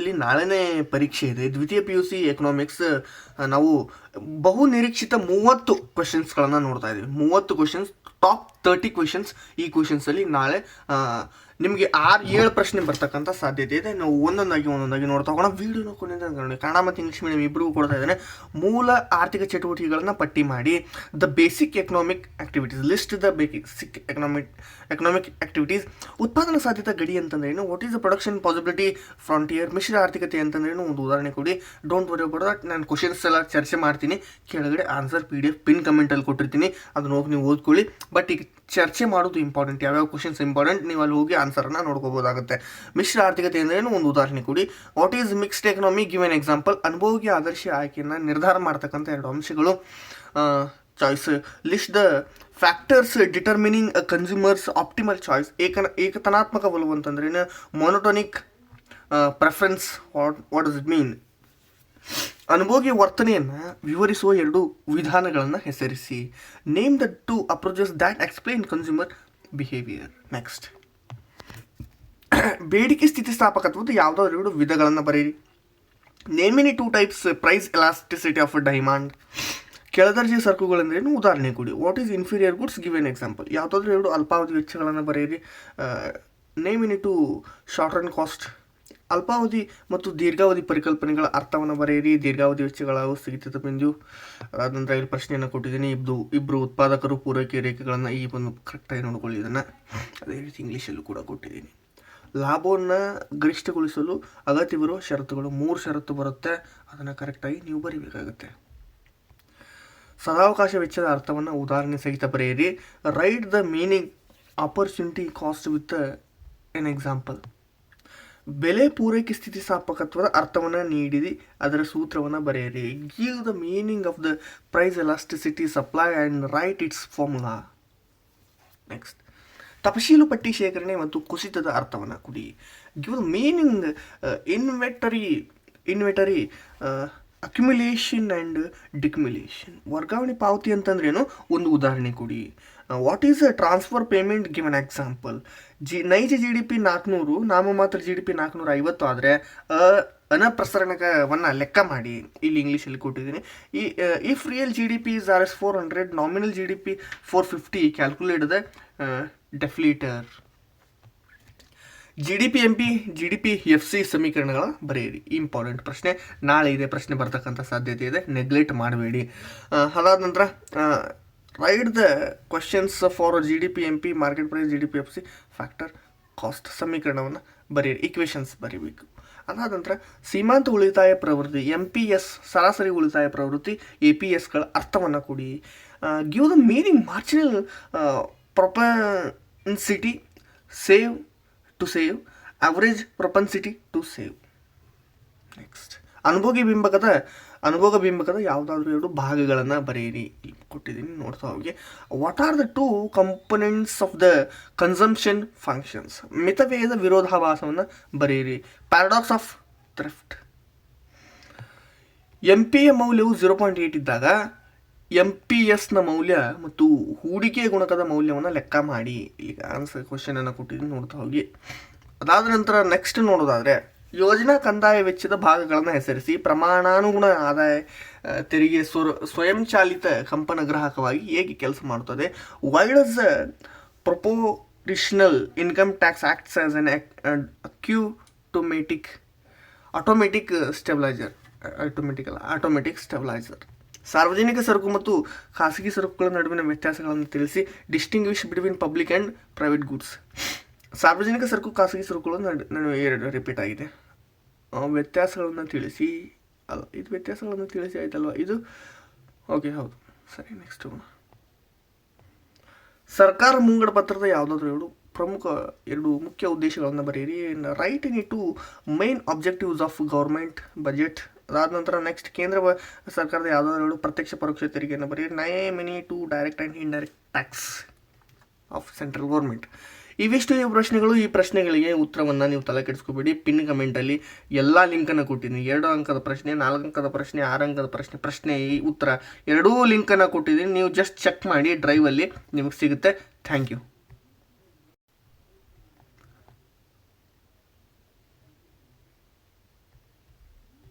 ಯಲ್ಲಿ ನಾಳೆನೇ ಪರೀಕ್ಷೆ ಇದೆ. ದ್ವಿತೀಯ PUC ಎಕನಾಮಿಕ್ಸ್ ನಾವು ಬಹು ನಿರೀಕ್ಷಿತ 30 ಕ್ವೆಶನ್ಸ್ಗಳನ್ನು ನೋಡ್ತಾ ಇದ್ದೀವಿ. 30 ಕ್ವೆಶನ್ಸ್, ಟಾಪ್ 30 ಕ್ವೆಶನ್ಸ್. ಈ ಕ್ವೆಶನ್ಸಲ್ಲಿ ನಾಳೆ ನಿಮಗೆ 6-7 ಪ್ರಶ್ನೆ ಬರ್ತಕ್ಕಂಥ ಸಾಧ್ಯತೆ ಇದೆ. ನಾವು ಒಂದೊಂದಾಗಿ ನೋಡ್ತಾ ಹೋಗೋಣ. ವೀಡಿಯೋನ ಕೊನೆಯಿಂದ ನೋಡಿ. ಕನ್ನಡ ಮತ್ತು ಇಂಗ್ಲೀಷ್ ಮೀಡಿಯಂ ಇಬ್ಬರಿಗೂ ಕೊಡ್ತಾ ಇದ್ದೇನೆ. ಮೂಲ ಆರ್ಥಿಕ ಚಟುವಟಿಕೆಗಳನ್ನು ಪಟ್ಟಿ ಮಾಡಿ. The basic economic activities, list the basic economic activities. ಉತ್ಪಾದನಾ ಸಾಧ್ಯತಾ ಗಡಿ ಅಂತಂದ್ರೆ ಏನು? What is the production possibility frontier? ಮಿಶ್ರ ಆರ್ಥಿಕತೆ ಅಂತಂದ್ರೆ ಏನು? ಒಂದು ಉದಾಹರಣೆ ಕೊಡಿ. Don't worry about that. ನಾನು ಕ್ವಶನ್ಸ್ ಎಲ್ಲ ಚರ್ಚೆ ಮಾಡ್ತೀನಿ. ಕೆಳಗಡೆ ಆನ್ಸರ್ PDF ಪಿನ್ ಕಮೆಂಟಲ್ಲಿ ಕೊಟ್ಟಿರ್ತೀನಿ, ಅದನ್ನ ಹೋಗಿ ನೀವು ಓದ್ಕೊಳ್ಳಿ. ಬಟ್ ಈಗ ಚರ್ಚೆ ಮಾಡೋದು ಇಂಪಾರ್ಟೆಂಟ್. ಯಾವ್ಯಾವ ಕ್ವಶನ್ಸ್ ಇಂಪಾರ್ಟೆಂಟ್, ನೀವು ಅಲ್ಲಿ ಹೋಗಿ ಆನ್ಸರನ್ನು ನೋಡ್ಕೋಬೋದಾಗುತ್ತೆ. ಮಿಶ್ರ ಆರ್ಥಿಕತೆ ಅಂದ್ರೇನು? ಒಂದು ಉದಾಹರಣೆ ಕೊಡಿ. What is mixed economy? Give an example. ಅನುಭವಕ್ಕೆ ಆದರ್ಶ ಆಯ್ಕೆಯನ್ನು ನಿರ್ಧಾರ ಮಾಡ್ತಕ್ಕಂಥ 2 ಅಂಶಗಳು. Choice. List the factors determining a consumer's optimal choice. ಏಕತನಾತ್ಮಕ ಒಲವು ಅಂತಂದ್ರೇನು? Monotonic preference. What does it mean? ಅನುಭೋಗಿ ವರ್ತನೆಯನ್ನು ವಿವರಿಸುವ 2 ವಿಧಾನಗಳನ್ನು ಹೆಸರಿಸಿ. Name the 2 approaches that explain consumer behaviour. Next, ಬೇಡಿಕೆ ಸ್ಥಿತಿಸ್ಥಾಪಕತ್ವದ ಯಾವುದಾದ್ರು 2 ವಿಧಗಳನ್ನು ಬರೆಯಿರಿ. Name any 2 types price elasticity of demand. ಕೆಳದರ್ಜೆ ಸರಕುಗಳೆಂದ್ರೇನು? ಉದಾಹರಣೆ ಕೊಡಿ. What is inferior goods? Give an example. ಯಾವುದಾದ್ರೂ 2 ಅಲ್ಪಾವಧಿ ವೆಚ್ಚಗಳನ್ನು ಬರೆಯಿರಿ. Name any 2 short run cost. ಅಲ್ಪಾವಧಿ ಮತ್ತು ದೀರ್ಘಾವಧಿ ಪರಿಕಲ್ಪನೆಗಳ ಅರ್ಥವನ್ನು ಬರೆಯಿರಿ. ದೀರ್ಘಾವಧಿ ವೆಚ್ಚಗಳ ಸ್ಥಗಿತ ಬಿಂದು. ಅದಾದ ನಂತರ ಇಲ್ಲಿ ಪ್ರಶ್ನೆಯನ್ನು ಕೊಟ್ಟಿದ್ದೀನಿ. ಇಬ್ಬರು ಉತ್ಪಾದಕರು ಪೂರೈಕೆ ರೇಖೆಗಳನ್ನು ಈ ಒಂದು ಕರೆಕ್ಟಾಗಿ ನೋಡ್ಕೊಳ್ಳಿ. ಇದನ್ನು ಅದೇ ರೀತಿ ಇಂಗ್ಲೀಷಲ್ಲೂ ಕೂಡ ಕೊಟ್ಟಿದ್ದೀನಿ. ಲಾಭವನ್ನು ಗರಿಷ್ಠಗೊಳಿಸಲು ಅಗತ್ಯವಿರುವ ಷರತ್ತುಗಳು 3 ಷರತ್ತು ಬರುತ್ತೆ. ಅದನ್ನು ಕರೆಕ್ಟಾಗಿ ನೀವು ಬರೀಬೇಕಾಗುತ್ತೆ. ಸದಾವಕಾಶ ವೆಚ್ಚದ ಅರ್ಥವನ್ನು ಉದಾಹರಣೆ ಸಹಿತ ಬರೆಯಿರಿ. Write the meaning opportunity cost with an example. ಬೆಲೆ ಪೂರೈಕೆ ಸ್ಥಿತಿಸ್ಥಾಪಕತ್ವದ ಅರ್ಥವನ್ನು ನೀಡಿದಿ, ಅದರ ಸೂತ್ರವನ್ನು ಬರೆಯಿರಿ. Give the meaning of the price elasticity supply and write its formula. Next, ತಪಶೀಲು ಪಟ್ಟಿ ಶೇಖರಣೆ ಮತ್ತು ಕುಸಿತದ ಅರ್ಥವನ್ನು ಕೊಡಿ. Give the meaning inventory accumulation and decumulation. ವರ್ಗಾವಣೆ ಪಾವತಿ ಅಂತಂದ್ರೇನು? ಒಂದು ಉದಾಹರಣೆ ಕೊಡಿ. What is a transfer payment? Give an example. ನೈಜ GDP 400, ನಾಮಮಾತ್ರ GDP 450 ಆದರೆ ಅನಪ್ರಸರಣಕವನ್ನು ಲೆಕ್ಕ ಮಾಡಿ. ಇಲ್ಲಿ ಇಂಗ್ಲೀಷಲ್ಲಿ ಕೊಟ್ಟಿದ್ದೀನಿ. If real GDP is Rs 400, nominal GDP 450, calculate the deflator. GDP FC ಸಮೀಕರಣಗಳ ಬರೆಯಿರಿ. ಇಂಪಾರ್ಟೆಂಟ್ ಪ್ರಶ್ನೆ. ನಾಳೆ ಇದೆ ಪ್ರಶ್ನೆ ಬರ್ತಕ್ಕಂಥ ಸಾಧ್ಯತೆ ಇದೆ, ನೆಗ್ಲೆಕ್ಟ್ ಮಾಡಬೇಡಿ. ಅದಾದ ನಂತರ right the questions for GDP MP, market price, GDP FC, factor, cost. ಸಮೀಕರಣವನ್ನು ಬರೆಯಿರಿ, ಇಕ್ವೇಷನ್ಸ್ ಬರೀಬೇಕು. ಅದಾದ ನಂತರ ಸೀಮಾಂತ ಉಳಿತಾಯ ಪ್ರವೃತ್ತಿ MPS, ಸರಾಸರಿ ಉಳಿತಾಯ ಪ್ರವೃತ್ತಿ APSಗಳ ಅರ್ಥವನ್ನು ಕೊಡಿ. Give the meaning marginal propensity to save, average propensity to save. Next, ಅನುಭೋಗ ಬಿಂಬಕದ ಯಾವುದಾದ್ರೂ 2 ಭಾಗಗಳನ್ನು ಬರೆಯಿರಿ. ಕೊಟ್ಟಿದ್ದೀನಿ, ನೋಡ್ತಾ ಹೋಗಿ. What are the 2 components of the consumption functions? ಮಿತವ್ಯಯದ ವಿರೋಧಾಭಾಸವನ್ನು ಬರೆಯಿರಿ. Paradox of thrift. MPಯ ಮೌಲ್ಯವು 0.8 ಇದ್ದಾಗ MPSನ ಮೌಲ್ಯ ಮತ್ತು ಹೂಡಿಕೆ ಗುಣಕದ ಮೌಲ್ಯವನ್ನು ಲೆಕ್ಕ ಮಾಡಿ. ಈಗ ಆನ್ಸರ್ ಕ್ವಶನನ್ನು ಕೊಟ್ಟಿದ್ದೀನಿ, ನೋಡ್ತಾ ಹೋಗಿ. ಅದಾದ ನಂತರ ನೆಕ್ಸ್ಟ್ ನೋಡೋದಾದರೆ ಯೋಜನಾ ಕಂದಾಯ ವೆಚ್ಚದ ಭಾಗಗಳನ್ನು ಹೆಸರಿಸಿ. ಪ್ರಮಾಣಾನುಗುಣ ಆದಾಯ ತೆರಿಗೆ ಸ್ವಯಂಚಾಲಿತ ಕಂಪನ ಗ್ರಾಹಕವಾಗಿ ಹೇಗೆ ಕೆಲಸ ಮಾಡುತ್ತದೆ? Why does proportional income tax acts as N automatic stabiliser. ಸಾರ್ವಜನಿಕ ಸರಕು ಮತ್ತು ಖಾಸಗಿ ಸರಕುಗಳ ನಡುವಿನ ವ್ಯತ್ಯಾಸಗಳನ್ನು ತಿಳಿಸಿ. Distinguish between public and private goods. ಸಾರ್ವಜನಿಕ ಸರಕು ಖಾಸಗಿ ಸರಕುಗಳ ನಡುವೆ ರಿಪೀಟ್ ಆಗಿದೆ. ವ್ಯತ್ಯಾಸಗಳನ್ನು ತಿಳಿಸಿ. ಇದು ವ್ಯತ್ಯಾಸಗಳನ್ನು ತಿಳಿಸಿ ಆಯ್ತಲ್ವ ಇದು? ಓಕೆ, ಹೌದು, ಸರಿ. ನೆಕ್ಸ್ಟ್, ಸರ್ಕಾರ ಮುಂಗಡ ಪತ್ರದ ಯಾವುದಾದ್ರೂ 2 ಮುಖ್ಯ ಉದ್ದೇಶಗಳನ್ನು ಬರೆಯಿರಿ. Right in 2 main objectives of government budget. ಅದಾದ ನಂತರ ನೆಕ್ಸ್ಟ್, ಕೇಂದ್ರ ಸರ್ಕಾರದ ಯಾವುದಾದ್ರೂ 2 ಪ್ರತ್ಯಕ್ಷ ಪರೋಕ್ಷ ತೆರಿಗೆಯನ್ನು ಬರೆಯಿರಿ. Name any 2 direct and indirect tax of central government. ಇವಿಷ್ಟು ಪ್ರಶ್ನೆಗಳು. ಈ ಪ್ರಶ್ನೆಗಳಿಗೆ ಉತ್ತರವನ್ನು ನೀವು ತಲೆ ಕೆಡಿಸ್ಕೋಬೇಡಿ. ಪಿನ್ ಕಮೆಂಟಲ್ಲಿ ಎಲ್ಲ ಲಿಂಕನ್ನು ಕೊಟ್ಟಿದ್ದೀನಿ. 2 ಅಂಕದ ಪ್ರಶ್ನೆ, 4 ಅಂಕದ ಪ್ರಶ್ನೆ, 6 ಅಂಕದ ಪ್ರಶ್ನೆ ಈ ಉತ್ತರ 2 ಲಿಂಕನ್ನು ಕೊಟ್ಟಿದ್ದೀನಿ. ನೀವು ಜಸ್ಟ್ ಚೆಕ್ ಮಾಡಿ, ಡ್ರೈವಲ್ಲಿ ನಿಮಗೆ ಸಿಗುತ್ತೆ. Thank you.